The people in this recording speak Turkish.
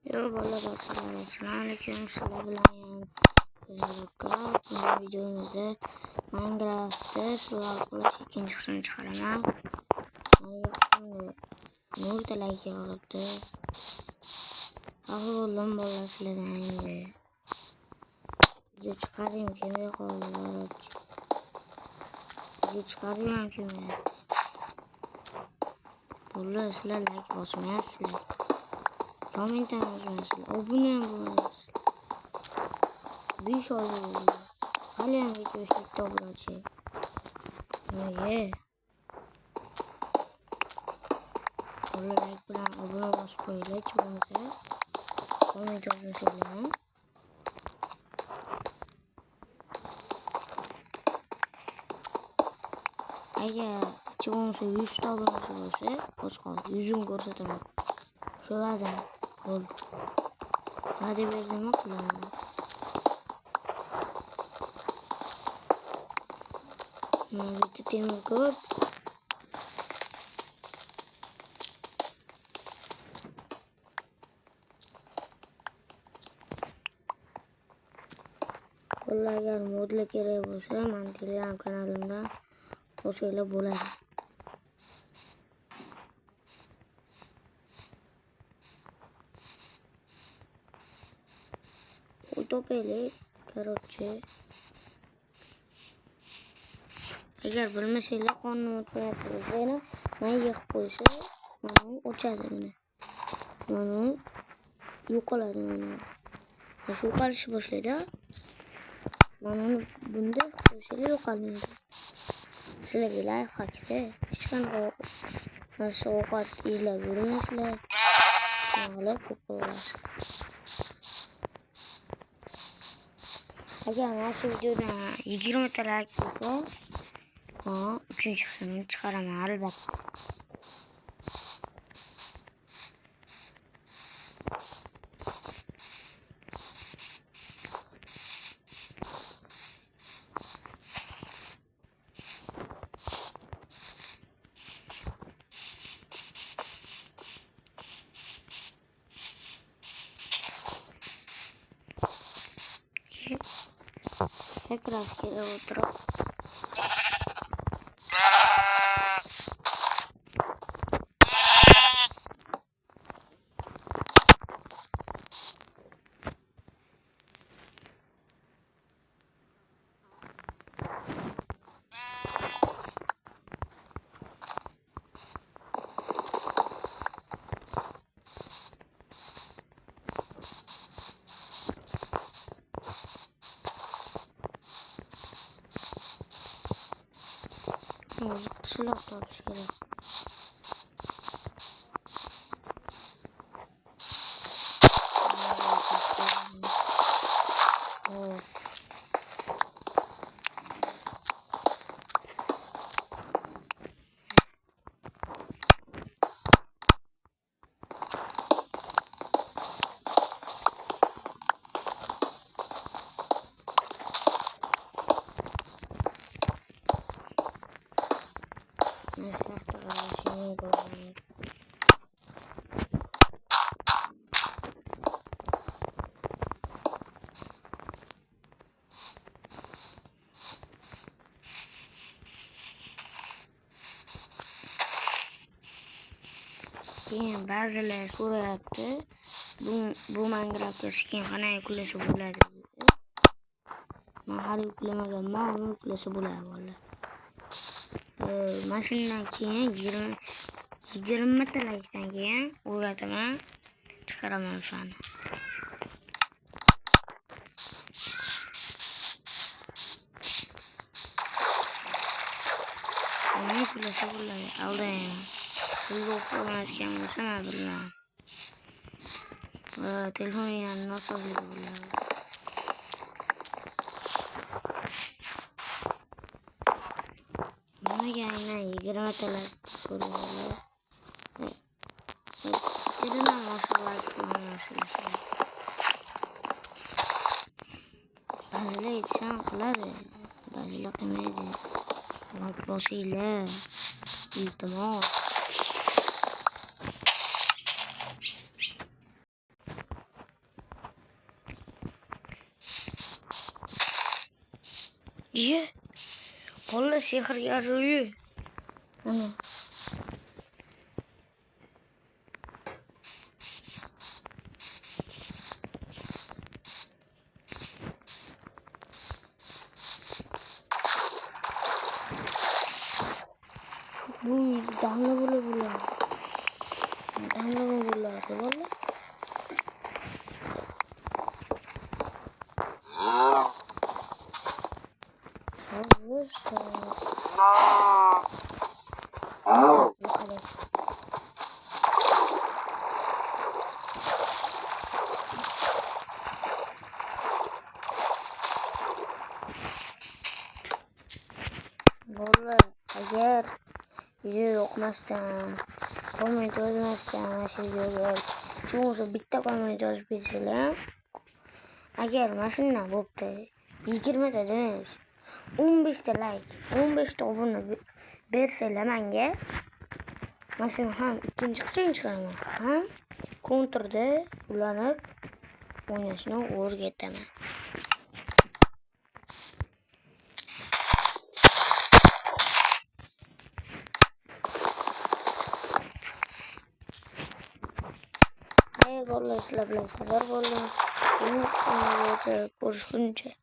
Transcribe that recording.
Merhabalar arkadaşlar. Selamünaleyküm. Sizler bilen Minecraft videomuzda Minecraft'ta Survival ikinci kısmını çıkaramam. Şimdi Nur da like yaptı. Ahı oğlum bolla sizlerden gibi. Video çıkarayım kimi kollar. Video çıkarayım kimi. Bolla sizler like basmaya sizler. Comment yazmayasın. Abone olun. Bir şey olur. Halen video işte burası. Ne? Böyle like falan abone olması böyle çoğumuza. Comment yazmayasın. Eğer çoğumuza 100 abonesi olursa Oscar 100'ün görse tamam. Şöyle adam ol. Hadi verdim okula. Bitti demir kop. Vallahi eğer modla gerek olsa ben Telegram kanalımda o şeyle bularım. Utopeli karotçu. Eğer bir mesele konu unutmayasınız, ben yakıp koysa, onu uçadı beni. Onu yukarıladı beni. Nasıl yukarısı başladı? Onu bunda koysa yukarıladı. Size bir like hakise. Çıkan o nasıl o kadar ile görmesiyle. Ağlar kokular. Eğer nasıl videoda 20 like ise o 3. kısmını çıkaramam elbette. Tekrar askere oturup silah tartışıyor. Keyin ba'zilar so'rayapti, bu Minecraftga skin qanday yuklash bo'ladi deydi. Men hali yuklamaganman, uni yuklasa bo'ladi vallahi. Mana shundan keyin 20 ta likedan keyin o'rgataman, chiqaraman o'shani. Uni yuklasa bo'ladi, aldayman. Pulga o'qimayotgan bo'lsa men bilmayman. Telefon ham nosozligi bo'ladi. Nimaga aynan 20 ta like ko'rganlar? Judayam mashallah qilmaslar. Ba'zilar yetisham qiladi, ba'zilar qilmaydi. Like bosinglar, iltimos. Ye. Qo'lda sehrgar uyi. Ana. Bu damla bular. Damla bulardı valla. Valla agar video yoqmasdan komment yozmasdan mana shu videoga chunki bitta komment yozib bersalar agar mana shundan bo'pti 20 ta demaymiz 15 ta like 15 ta obuna bersalar menga mana shuni ham ikkinchi qismini chiqaraman ham kontrda ulanib o'ynashni o'rgataman. Hayır vallahi sizler bilen sefer vallahi. Görüşünce.